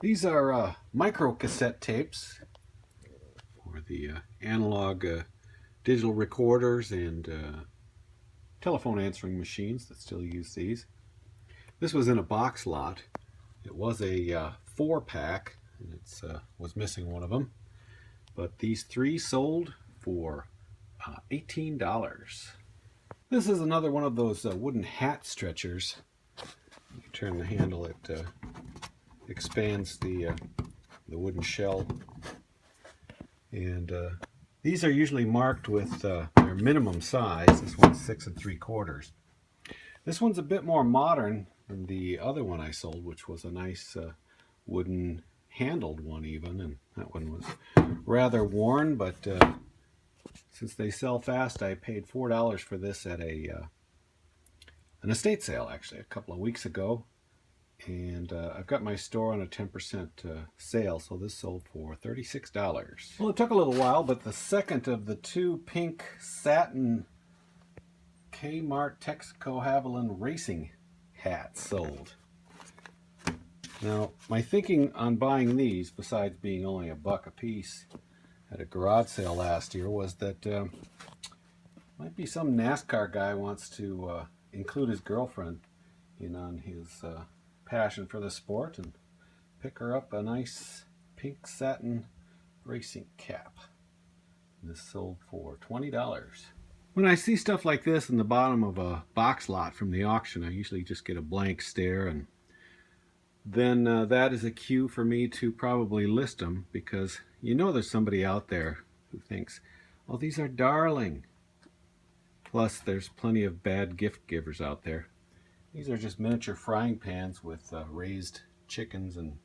These are micro cassette tapes for the analog digital recorders and telephone answering machines that still use these. This was in a box lot. It was a 4-pack, and it was missing one of them. But these 3 sold for $18. This is another one of those wooden hat stretchers. You turn the handle, it expands the wooden shell. And these are usually marked with their minimum size. This one's 6 3/4. This one's a bit more modern than the other one I sold, which was a nice wooden handled one even, and that one was rather worn, but since they sell fast, I paid $4 for this at an estate sale actually a couple of weeks ago, and I've got my store on a 10% sale, so this sold for $36. Well, it took a little while, but the second of the 2 pink satin Kmart Texaco Haviland racing hats sold. Now, my thinking on buying these, besides being only $1 a piece at a garage sale last year, was that might be some NASCAR guy wants to include his girlfriend in on his passion for the sport and pick her up a nice pink satin racing cap. This sold for $20. When I see stuff like this in the bottom of a box lot from the auction, I usually just get a blank stare, and then that is a cue for me to probably list them, because you know there's somebody out there who thinks, oh, these are darling. Plus, there's plenty of bad gift givers out there. These are just miniature frying pans with raised chickens and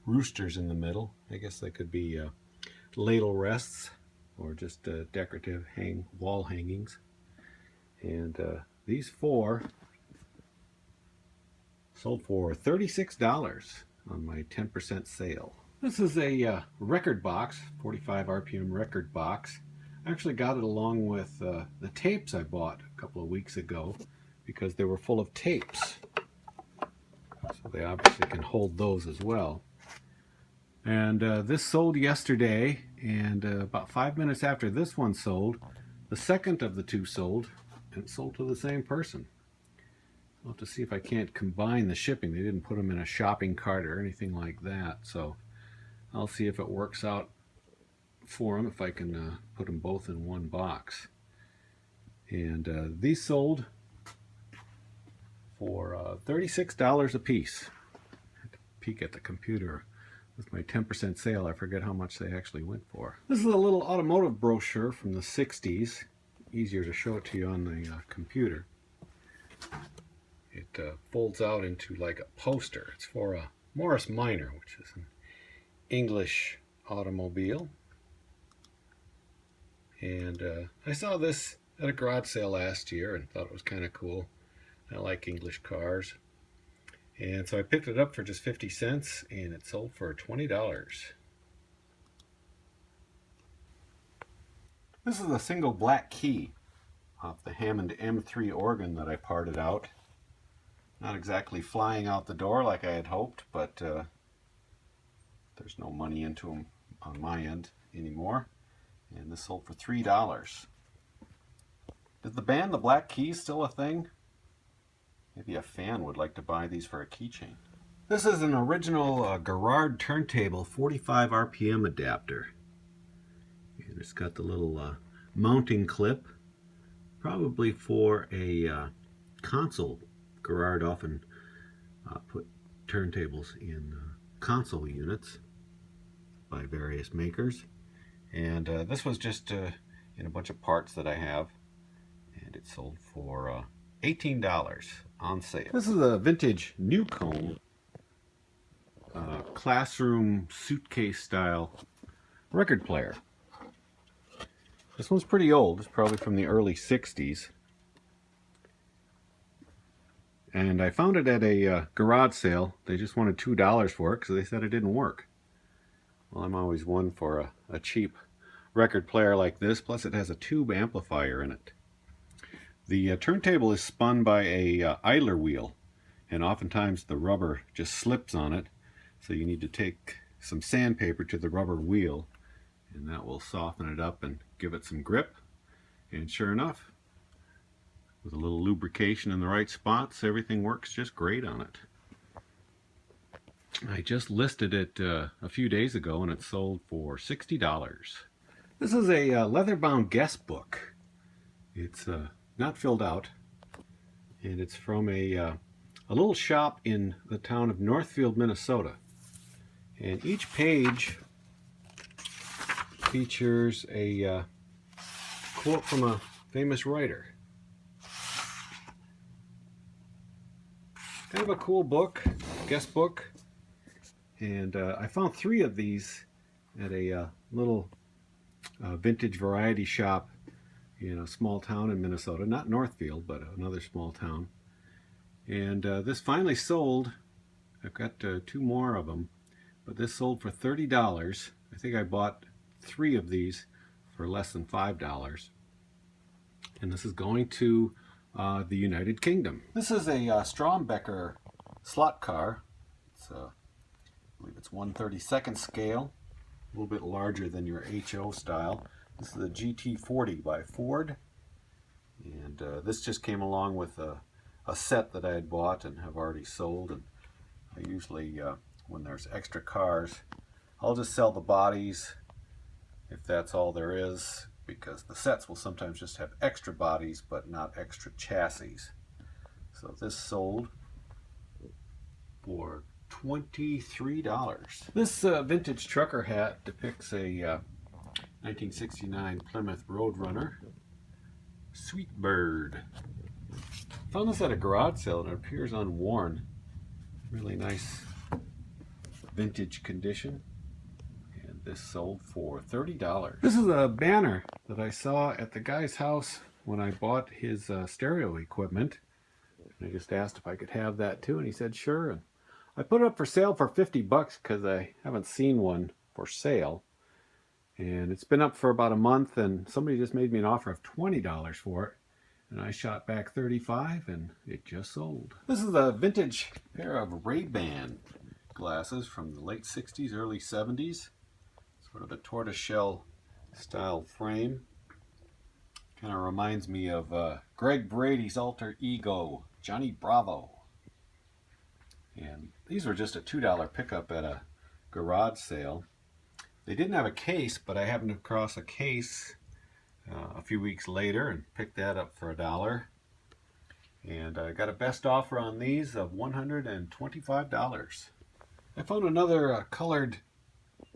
roosters in the middle. I guess they could be ladle rests or just decorative wall hangings. And these 4 sold for $36 on my 10% sale. This is a record box, 45 RPM record box. I actually got it along with the tapes I bought a couple of weeks ago because they were full of tapes. So they obviously can hold those as well. And this sold yesterday, and about 5 minutes after this one sold, the second of the 2 sold, and it sold to the same person. I'll have to see if I can't combine the shipping. They didn't put them in a shopping cart or anything like that, so I'll see if it works out for them, if I can put them both in one box. And these sold for $36 a piece. I had to peek at the computer. With my 10% sale, I forget how much they actually went for. This is a little automotive brochure from the 60s. Easier to show it to you on the computer. It folds out into like a poster. It's for a Morris Minor, which is an English automobile. And I saw this at a garage sale last year and thought it was kind of cool. I like English cars. And so I picked it up for just 50 cents, and it sold for $20. This is a single black key off the Hammond M3 organ that I parted out. Not exactly flying out the door like I had hoped, but there's no money into them on my end anymore. And this sold for $3. Is the band The Black Keys still a thing? Maybe a fan would like to buy these for a keychain. This is an original Garrard turntable 45 RPM adapter. And it's got the little mounting clip, probably for a console. Garrard often put turntables in console units by various makers. And this was just in a bunch of parts that I have. And it sold for $18 on sale. This is a vintage Newcomb classroom suitcase style record player. This one's pretty old. It's probably from the early 60s. And I found it at a garage sale. They just wanted $2 for it because they said it didn't work. Well, I'm always one for a cheap record player like this. Plus it has a tube amplifier in it. The turntable is spun by a idler wheel, and oftentimes the rubber just slips on it. So you need to take some sandpaper to the rubber wheel, and that will soften it up and give it some grip. And sure enough, with a little lubrication in the right spots, everything works just great on it. I just listed it a few days ago, and it sold for $60. This is a leather-bound guest book. It's not filled out, and it's from a little shop in the town of Northfield, Minnesota. And each page features a quote from a famous writer. Kind of a cool book, guest book. And I found 3 of these at a little vintage variety shop in a small town in Minnesota. Not Northfield, but another small town. And this finally sold. I've got 2 more of them. But this sold for $30. I think I bought 3 of these for less than $5. And this is going to the United Kingdom. This is a Becker slot car. It's I believe it's 1/32 scale, a little bit larger than your HO style. This is a GT40 by Ford, and this just came along with a set that I had bought and have already sold. And I usually, when there's extra cars, I'll just sell the bodies if that's all there is, because the sets will sometimes just have extra bodies but not extra chassis. So this sold for $23. This vintage trucker hat depicts a 1969 Plymouth Roadrunner. Sweet Bird. Found this at a garage sale and it appears unworn. Really nice vintage condition. And this sold for $30. This is a banner that I saw at the guy's house when I bought his stereo equipment. And I just asked if I could have that too, and he said sure. And I put it up for sale for $50 because I haven't seen one for sale. And it's been up for about a month, and somebody just made me an offer of $20 for it. And I shot back $35, and it just sold. This is a vintage pair of RayBan glasses from the late 60s, early 70s. Sort of a tortoiseshell style frame. Kind of reminds me of Greg Brady's alter ego, Johnny Bravo. And these were just a $2 pickup at a garage sale. They didn't have a case, but I happened across a case a few weeks later and picked that up for $1. And I got a best offer on these of $125. I found another colored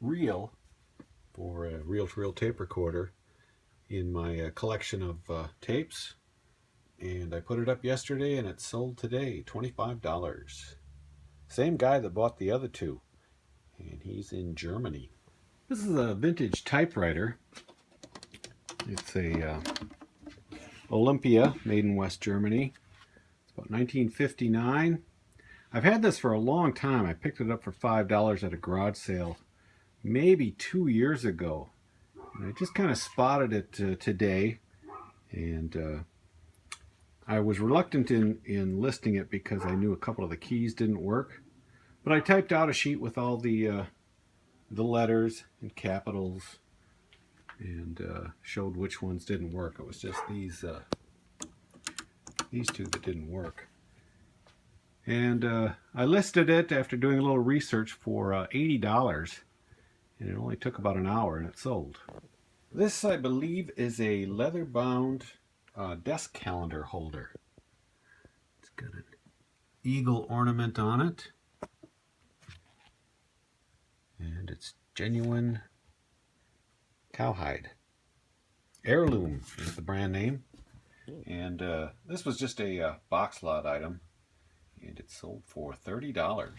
reel for a reel-to-reel tape recorder in my collection of tapes. And I put it up yesterday and it sold today, $25. Same guy that bought the other 2, and he's in Germany. This is a vintage typewriter. It's a Olympia, made in West Germany. It's about 1959. I've had this for a long time. I picked it up for $5 at a garage sale maybe 2 years ago. And I just kind of spotted it today, and I was reluctant in listing it because I knew a couple of the keys didn't work. But I typed out a sheet with all the letters and capitals and showed which ones didn't work. It was just these 2 that didn't work. And I listed it after doing a little research for $80, and it only took about an hour and it sold. This, I believe, is a leather-bound desk calendar holder. It's got an eagle ornament on it. And it's genuine cowhide. Heirloom is the brand name. And this was just a box lot item. And it sold for $30.